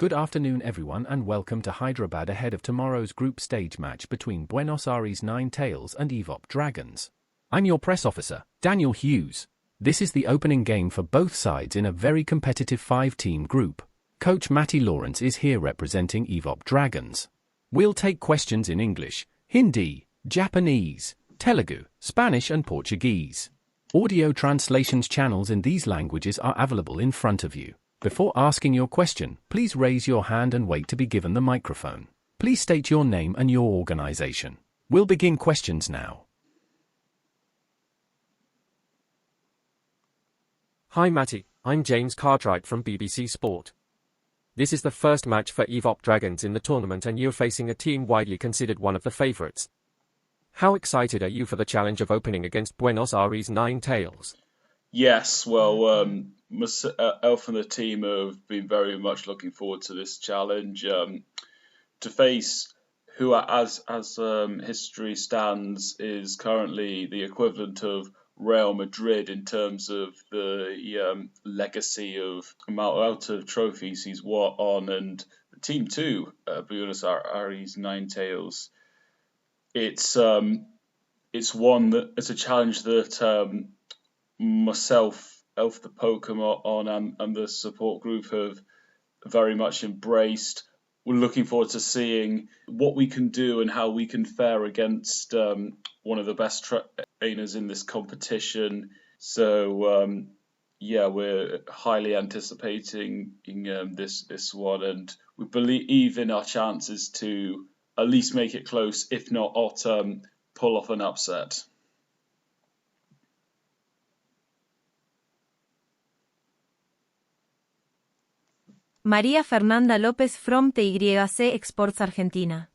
Good afternoon everyone and welcome to Hyderabad ahead of tomorrow's group stage match between Buenos Aries 9tales and AEVOP Dragons. I'm your press officer, Daniel Hughes. This is the opening game for both sides in a very competitive 5-team group. Coach Matty Lawrence is here representing AEVOP Dragons. We'll take questions in English, Hindi, Japanese, Telugu, Spanish and Portuguese. Audio translations channels in these languages are available in front of you. Before asking your question, please raise your hand and wait to be given the microphone. Please state your name and your organization. We'll begin questions now. Hi Matty, I'm James Cartwright from BBC Sport. This is the first match for AEVOP Dragons in the tournament and you're facing a team widely considered one of the favourites. How excited are you for the challenge of opening against Buenos Aries 9tales? Yes, well, myself and the team have been very much looking forward to this challenge. To face who, as history stands, is currently the equivalent of Real Madrid in terms of the legacy of amount of trophies he's won, and the team too, Buenos Aries 9tales. It's a challenge that myself, Elf the Pokemon, and the support group have very much embraced. We're looking forward to seeing what we can do and how we can fare against one of the best trainers in this competition. So, we're highly anticipating this one, and we believe in our chances to at least make it close, if not pull off an upset. María Fernanda López from TYC Exports Argentina.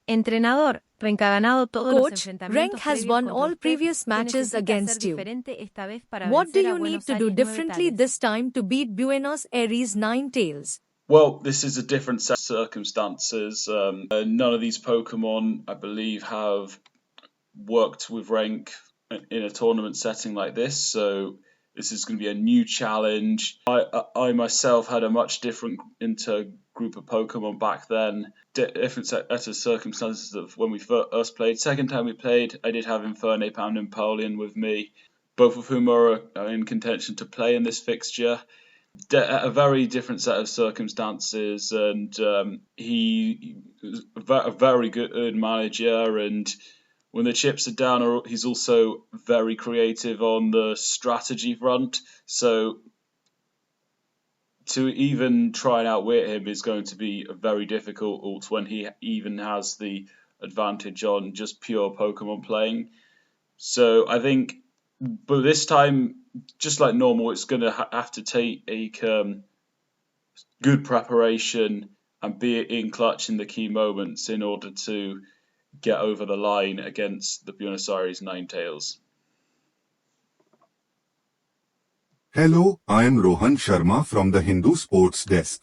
Entrenador, Renk ha ganado todos los enfrentamientos. Renk has won all previous matches against you. What do you need to do differently this time to beat Buenos Aries 9tales? Well, this is a different set of circumstances. None of these Pokemon, I believe, have worked with Renk in a tournament setting like this, so this is going to be a new challenge. I myself had a much different group of Pokemon back then. Different set of circumstances of when we first played. Second time we played, I did have Infernape and Empoleon with me, both of whom are in contention to play in this fixture. A very different set of circumstances, and he is a very good manager, and when the chips are down, he's also very creative on the strategy front. So to even try and outwit him is going to be very difficult when he even has the advantage on just pure Pokemon playing. So I think, but this time, just like normal, it's going to have to take good preparation and be in clutch in the key moments in order to get over the line against the Buenos Aires 9tales. Hello, I am Rohan Sharma from the Hindu Sports Desk.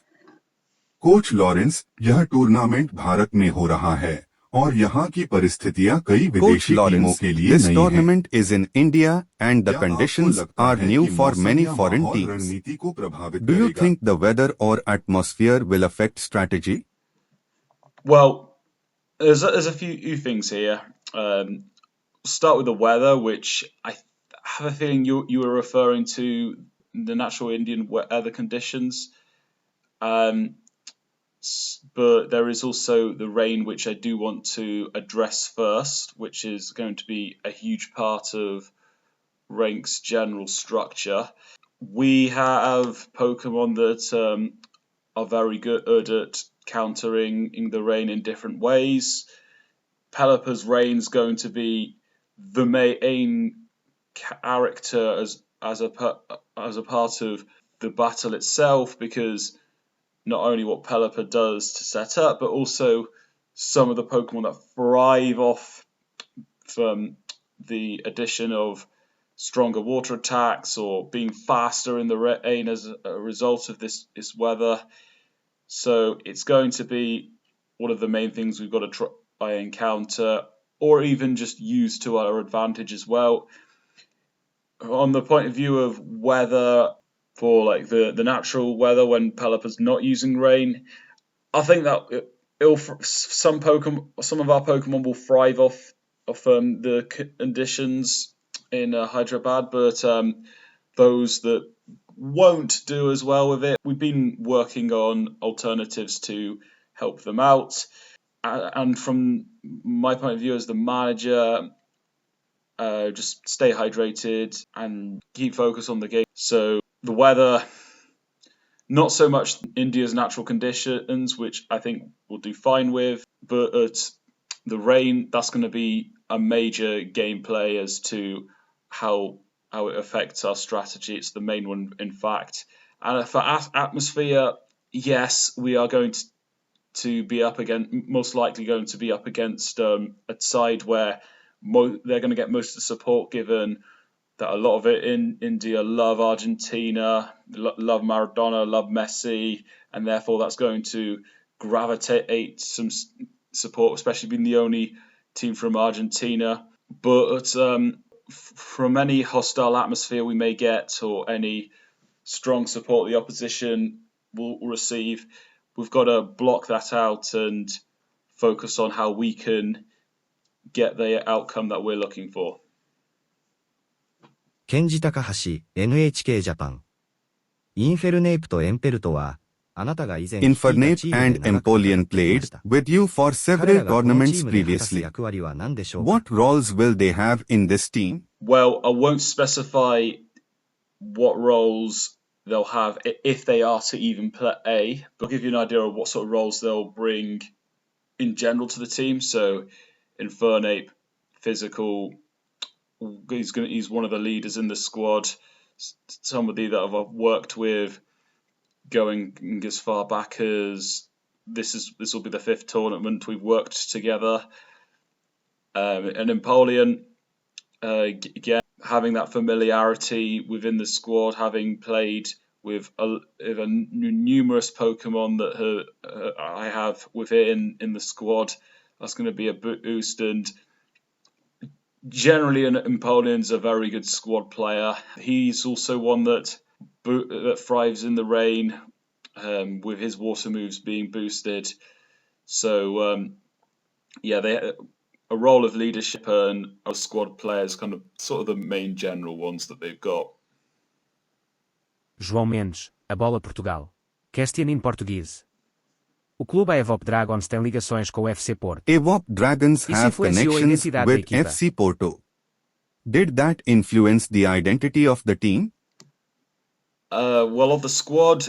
Coach Lawrence, यह tournament Bharat में हो रहा है और यहाँ की परिस्थितियाँ कई विदेशी टीमों के लिए नई हैं। This tournament is in India and the conditions are new for many foreign teams. Do you think the weather or atmosphere will affect strategy? Well, there's a few things here. Start with the weather, which I have a feeling you were referring to the natural Indian weather conditions. But there is also the rain, which I do want to address first, which is going to be a huge part of Renk's general structure. We have Pokemon that are very good at countering the rain in different ways. Pelipper's rain is going to be the main character as a part of the battle itself, because not only what Pelipper does to set up, but also some of the Pokemon that thrive off from the addition of stronger water attacks or being faster in the rain as a result of this weather. So it's going to be one of the main things we've got to try and counter, or even just use to our advantage as well. On the point of view of weather, for like the natural weather when Pelipper's not using rain. I think that some of our Pokemon will thrive off the conditions in Hyderabad, but those that won't do as well with it, we've been working on alternatives to help them out. And from my point of view as the manager, just stay hydrated and keep focus on the game. So the weather, not so much India's natural conditions, which I think we'll do fine with, but the rain, that's going to be a major gameplay as to how it affects our strategy. It's the main one, in fact. And for atmosphere, yes, we are going to be up against, most likely going to be up against a side where they're going to get most of the support, given that a lot of it in India love Argentina, love Maradona, love Messi, and therefore that's going to gravitate some support, especially being the only team from Argentina. But from any hostile atmosphere we may get or any strong support the opposition will receive, we've got to block that out and focus on how we can get the outcome that we're looking for. Kenji Takahashi, NHK Japan. Infernape と Empel とは、あなたが以前 Infernape and Empoleon played with you for several tournaments previously. 役割は何でしょうか? What roles will they have in this team? Well, I won't specify what roles they'll have if they are to even play, but I'll give you an idea of what sort of roles they'll bring in general to the team. So, Infernape, physical. He's one of the leaders in the squad. Somebody that I've worked with, going as far back as this will be the 5th tournament we've worked together. And Empoleon, again, having that familiarity within the squad, having played with numerous Pokemon that I have within in the squad, that's going to be a boost. And generally, Empoleon's a very good squad player. He's also one that thrives in the rain, with his water moves being boosted. So, a role of leadership and a squad players, kind of sort of the main general ones that they've got. João Mendes, a bola Portugal. Question in Portuguese. O clube AEVOP Dragons tem ligações com o FC Porto. AEVOP Dragons have connections with FC Porto. Did that influence the identity of the team? Well, of the squad,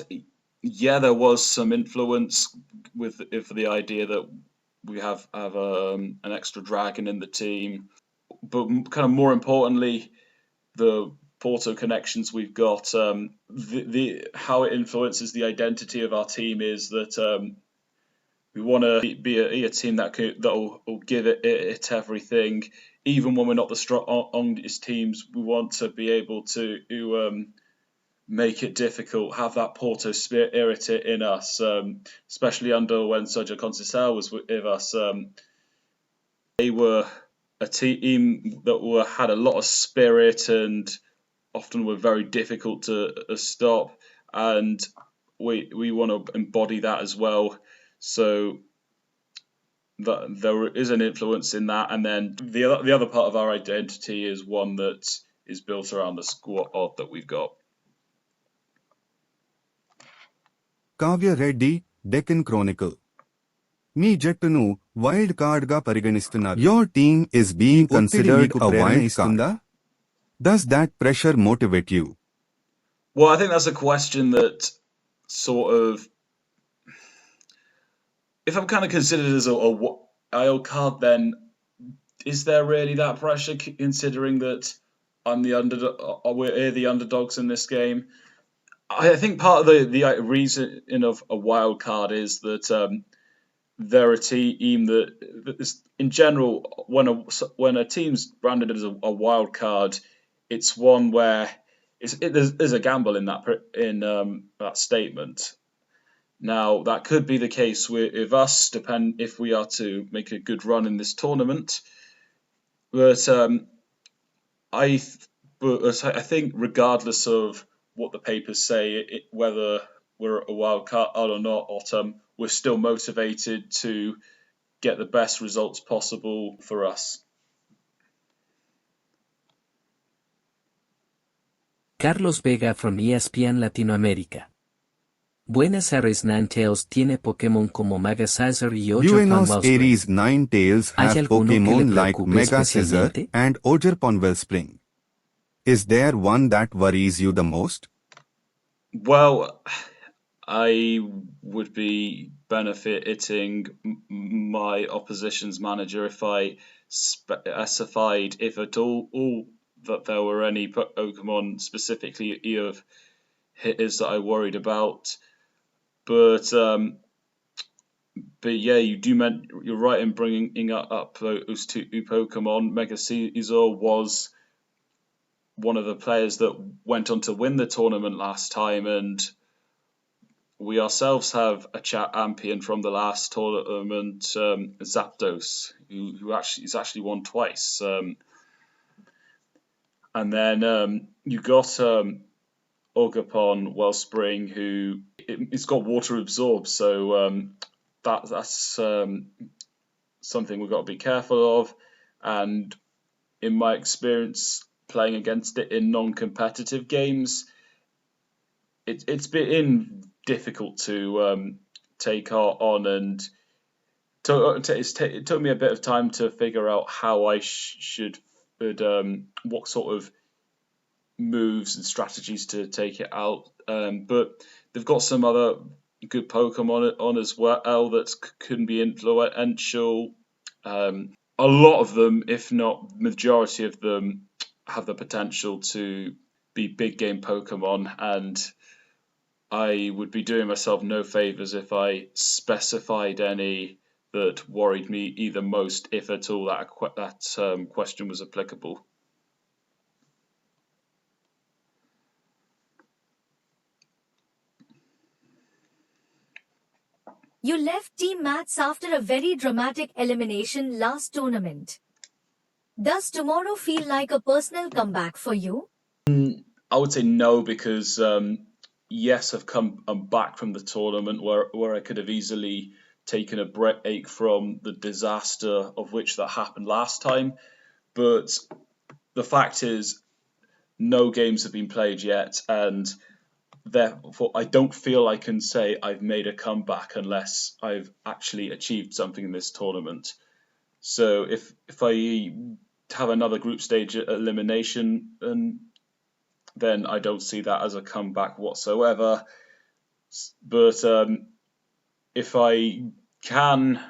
yeah, there was some influence with the idea that we have an extra dragon in the team, but kind of more importantly, the Porto connections we've got. How it influences the identity of our team is that we want to be a team that will give it everything, even when we're not the strongest teams. We want to be able to make it difficult, have that Porto spirit in us, especially under when Sergio Conceição was with us. They were a team that had a lot of spirit and often were very difficult to stop, and we want to embody that as well. So there is an influence in that, and then the other part of our identity is one that is built around the squad that we've got. Kavya Reddy, Deccan Chronicle. Me Jettunu, wild card ga pariganistunnaru. Your team is being considered a wild card. Does that pressure motivate you? Well, I think that's a question that sort of, if I'm kind of considered as a wild card, then is there really that pressure, considering that I'm the underdog, we're the underdogs in this game? I think part of the reason of a wild card is that they're a team that is, in general, when a team's branded as a wild card, it's one where there's a gamble in that statement. Now, that could be the case with us, depend if we are to make a good run in this tournament. But I think regardless of what the papers say, whether we're a wild card or not, we're still motivated to get the best results possible for us. Carlos Vega from ESPN Latinoamérica. Buenos Aires 9tales tiene Pokémon como Mega Scizor y Buenos Wellspring. Aires 9tales ¿Hay have alguno que le Pokémon like preocupe Mega Scizor especialmente? and Wellspring. Is there one that worries you the most? Well, I would be benefiting my opposition's manager if I specified, if at all that there were any Pokemon specifically of his that I worried about. But yeah, you're right in bringing up those two Pokemon. Mega Caesar was one of the players that went on to win the tournament last time, and we ourselves have a champion from the last tournament, Zapdos, who actually won twice. And then you got Ogapon Wellspring, who it's got water absorb, so that's something we've got to be careful of. And in my experience playing against it in non-competitive games, it's been difficult to take on, and it took me a bit of time to figure out how I should what sort of moves and strategies to take it out. But they've got some other good Pokemon on as well that can be influential. A lot of them, if not majority of them, have the potential to be big game Pokemon, and I would be doing myself no favors if I specified any that worried me either most, if at all that question was applicable. You left Team Mats after a very dramatic elimination last tournament. Does tomorrow feel like a personal comeback for you? I would say no, because yes, I'm back from the tournament where I could have easily taken a break from the disaster of which that happened last time. But the fact is, no games have been played yet, and therefore I don't feel I can say I've made a comeback unless I've actually achieved something in this tournament. So if I have another group stage elimination, then I don't see that as a comeback whatsoever. But if I can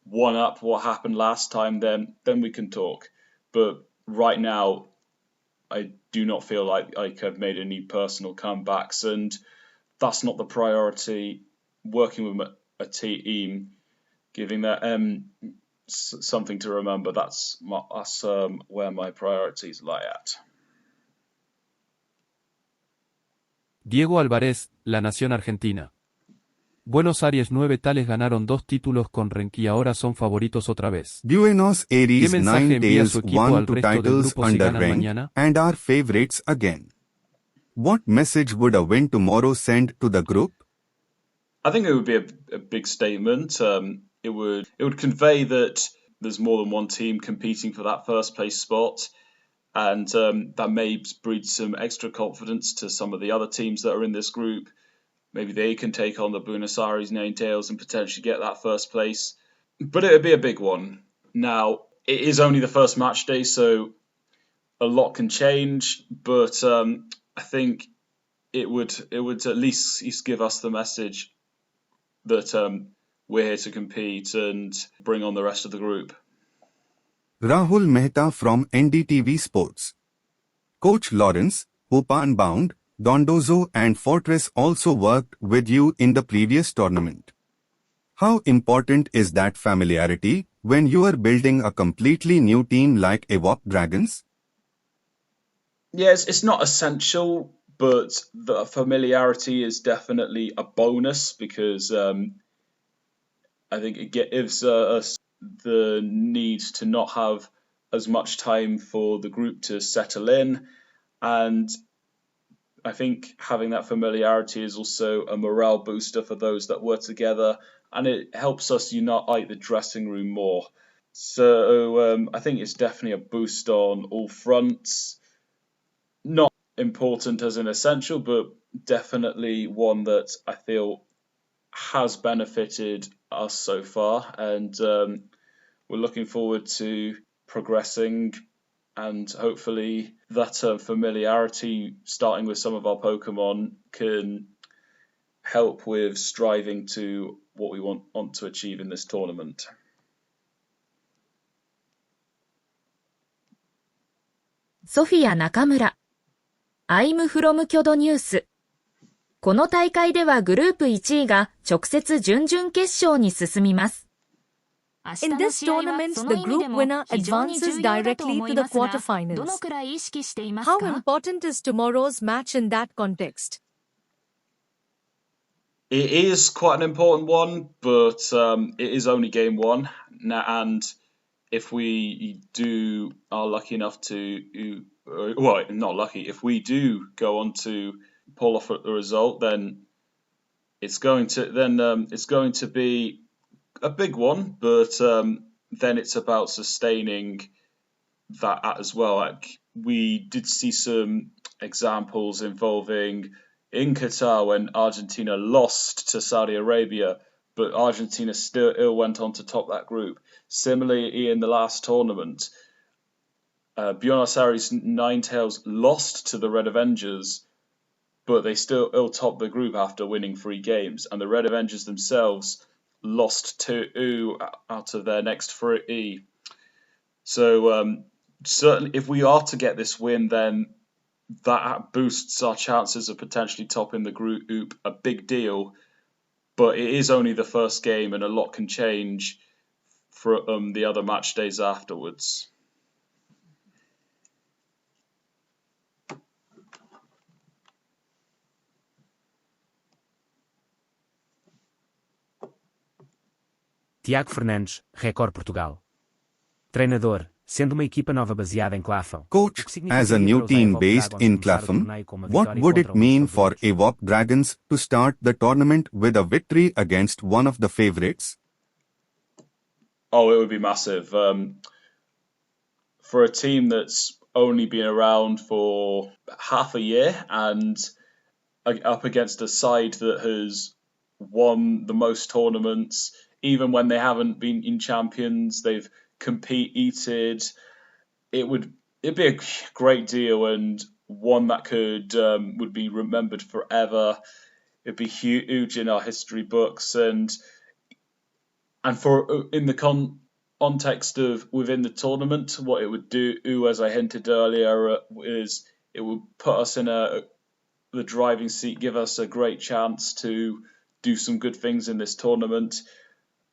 one up what happened last time, then we can talk. But right now, I do not feel like I've made any personal comebacks, and that's not the priority. Working with a team, giving that something to remember, that's where my priorities lie at. Diego Álvarez, La Nación Argentina. Buenos Aries 9tales ganaron 2 títulos con Renk y ahora son favoritos otra vez. Buenos Aires ¿Qué mensaje envía su 9tales equipo won al 2 resto del titles grupo si under ganan Renk mañana? and are favorites again. What message would a win tomorrow send to the group? I think it would be a big statement. It would convey that there's more than one team competing for that first place spot, and that may breed some extra confidence to some of the other teams that are in this group. Maybe they can take on the Buenos Aires 9tales and potentially get that first place. But it would be a big one. Now, it is only the first match day, so a lot can change, but I think it would at least give us the message that we're here to compete and bring on the rest of the group. Rahul Mehta from NDTV Sports. Coach Lawrence, Hopa Unbound, Dondozo and Fortress also worked with you in the previous tournament. How important is that familiarity when you are building a completely new team like AEVOP Dragons? Yes, it's not essential, but the familiarity is definitely a bonus, because I think it gives us the need to not have as much time for the group to settle in, and I think having that familiarity is also a morale booster for those that work together, and it helps us unite the dressing room more. So I think it's definitely a boost on all fronts. Not important as an essential, but definitely one that I feel has benefited us so far, and we're looking forward to progressing, and hopefully that familiarity, starting with some of our Pokemon, can help with striving to what we want to achieve in this tournament. Sophia Nakamura I'm from Kyoto News この大会ではグループ1位が直接準々決勝に進みます。In this tournament, the group winner advances directly to the quarterfinals. How important is tomorrow's match in that context? It is quite an important one, but it is only game one, and if we are lucky enough to, well, not lucky, if we do go on to pull off the result, then it's going to be a big one, but then it's about sustaining that as well. Like, we did see some examples involving in Qatar when Argentina lost to Saudi Arabia, but Argentina still went on to top that group. Similarly, in the last tournament, Buenos Aries 9tales lost to the Red Avengers, but they still topped the group after winning 3 games, and the Red Avengers themselves lost 2 out of their next 3. So certainly, if we are to get this win, then that boosts our chances of potentially topping the group a big deal. But it is only the first game, and a lot can change for the other match days afterwards. Tiago Fernandes, Record Portugal. Treinador, sendo uma equipa nova baseada em Clafão. Coach, as a new team based in Clapham, what would it mean for AEVOP Dragons to start the tournament with a victory against one of the favourites? Oh, it would be massive. For a team that's only been around for half a year and up against a side that has won the most tournaments, even when they haven't been in champions, they've competed. It'd be a great deal, and one that would be remembered forever. It'd be huge in our history books, and for in the context of within the tournament, what it would do, as I hinted earlier, is it would put us in the driving seat, give us a great chance to do some good things in this tournament.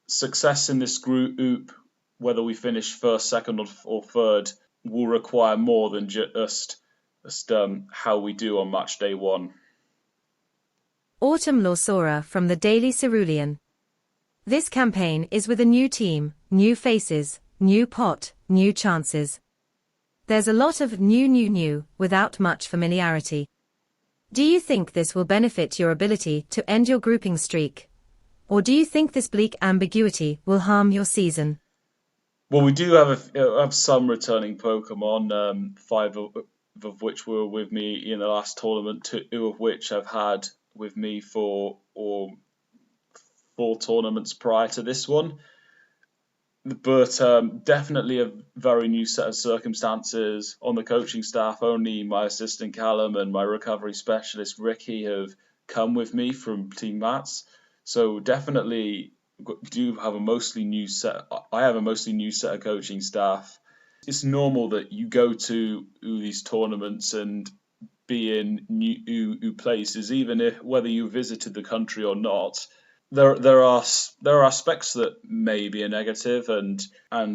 Success in this group, whether we finish first, second, or third, will require more than just how we do on match day 1. Autumn Lausora from the Daily Cerulean. This campaign is with a new team, new faces, new pot, new chances. There's a lot of new without much familiarity. Do you think this will benefit your ability to end your grouping streak? Or do you think this bleak ambiguity will harm your season? Well, we do have some returning Pokemon, 5 of which were with me in the last tournament, 2 of which I've had with me for 4 tournaments prior to this one. But definitely a very new set of circumstances on the coaching staff. Only my assistant Callum and my recovery specialist Ricky have come with me from Team Mats. So definitely do have a mostly new set. I have a mostly new set of coaching staff. It's normal that you go to these tournaments and be in new places, even whether you visited the country or not. There are aspects that may be a negative, and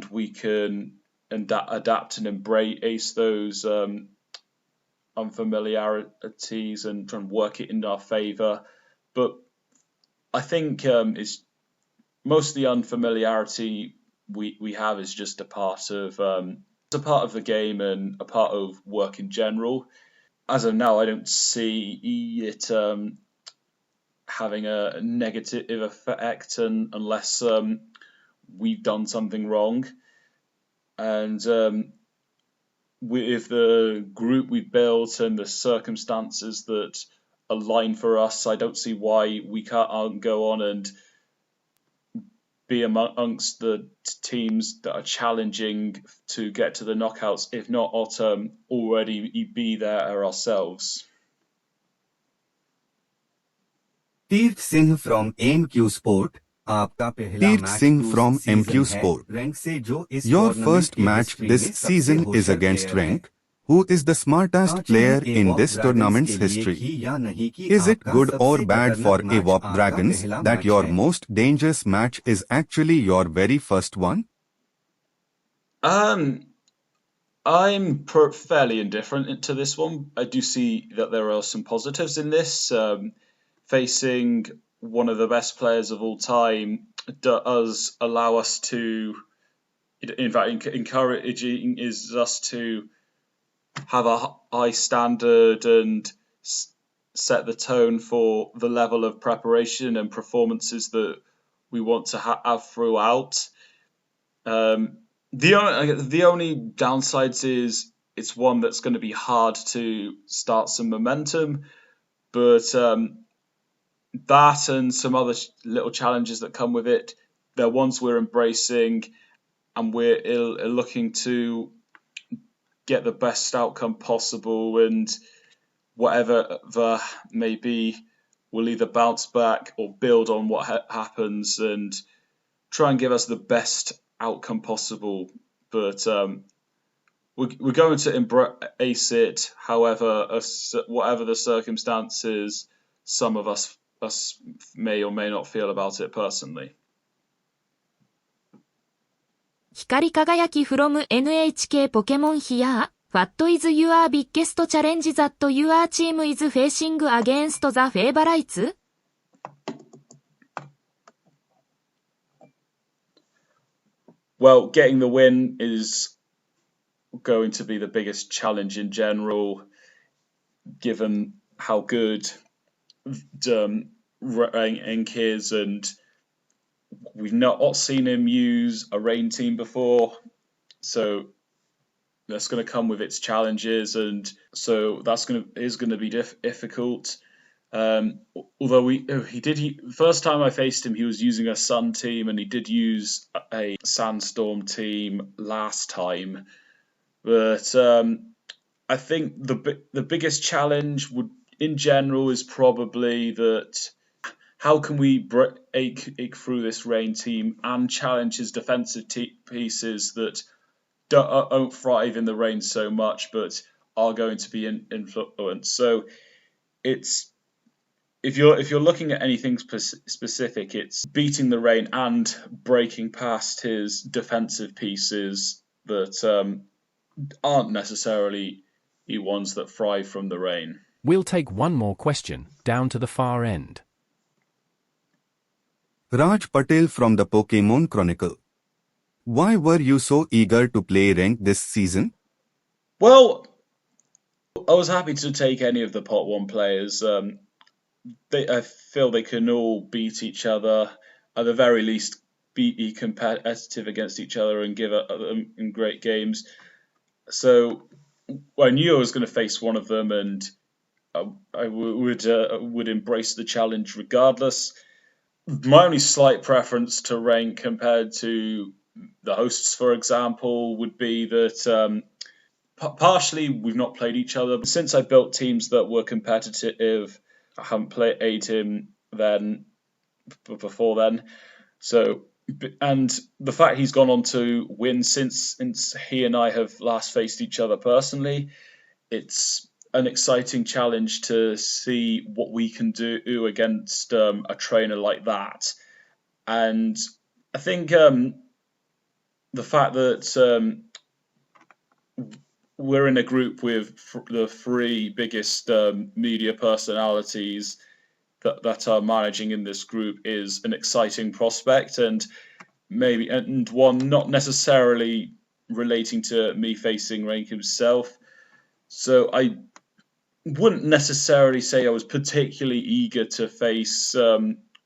we can adapt and embrace those unfamiliarities and try and work it in our favour. But I think it's most of the unfamiliarity we have is just a part of the game and a part of work in general. as of now, I don't see it having a negative effect, unless we've done something wrong. And with the group we've built and the circumstances that align for us, I don't see why we can't go on and be amongst the teams that are challenging to get to the knockouts, if not already be there ourselves. Teert Singh from MQ Sport. Teert Singh from MQ Sport. Your first match this season is against Rank, who is the smartest player in this tournament's history. Is it good or bad for AEVOP Dragons that your most dangerous match is actually your very first one? I'm fairly indifferent to this one. I do see that there are some positives in this. Facing one of the best players of all time does allow us to, in fact, encouraging is us to have a high standard and set the tone for the level of preparation and performances that we want to have throughout. The only downsides is it's one that's going to be hard to start some momentum, but that and some other little challenges that come with it, they're ones we're embracing, and we're looking to get the best outcome possible, and whatever may be, we'll either bounce back or build on what happens and try and give us the best outcome possible. But we're going to embrace it, however, whatever the circumstances, some of us may or may not feel about it personally. 光り輝き from NHK ポケモンhere. What is your biggest challenge that your team is facing against the favorites? Well, getting the win is going to be the biggest challenge in general, given how good Rank is, and we've not seen him use a rain team before, so that's going to come with its challenges, and so is going to be difficult. Although first time I faced him, he was using a sun team, and he did use a sandstorm team last time. But I think the biggest challenge in general is probably that how can we break through this rain team and challenge his defensive pieces that don't thrive in the rain so much, but are going to be influenced. So it's if you're looking at anything specific, it's beating the rain and breaking past his defensive pieces that aren't necessarily the ones that thrive from the rain. We'll take one more question, down to the far end. Raj Patel from the Pokemon Chronicle. Why were you so eager to play Rank this season? Well, I was happy to take any of the Pot 1 players. I feel they can all beat each other, at the very least be competitive against each other and give them in great games. So I knew I was going to face one of them, and I would embrace the challenge regardless. My only slight preference to Rank compared to the hosts, for example, would be that partially we've not played each other. But since I built teams that were competitive, I haven't played him before then. So, and the fact he's gone on to win since he and I have last faced each other personally, it's an exciting challenge to see what we can do against a trainer like that. And I think the fact that we're in a group with the three biggest media personalities that are managing in this group is an exciting prospect, and one not necessarily relating to me facing Rank himself. So wouldn't necessarily say I was particularly eager to face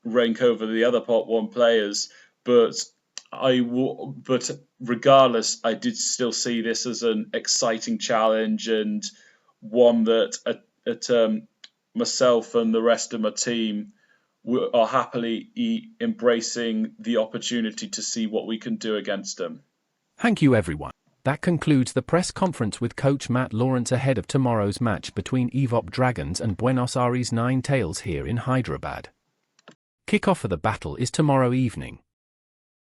rank over the other Pot 1 players, but but regardless, I did still see this as an exciting challenge and one that myself and the rest of my team are happily embracing the opportunity to see what we can do against them. Thank you, everyone. That concludes the press conference with Coach Matt Lawrence ahead of tomorrow's match between AEVOP Dragons and Buenos Aires 9tales here in Hyderabad. Kickoff for the battle is tomorrow evening.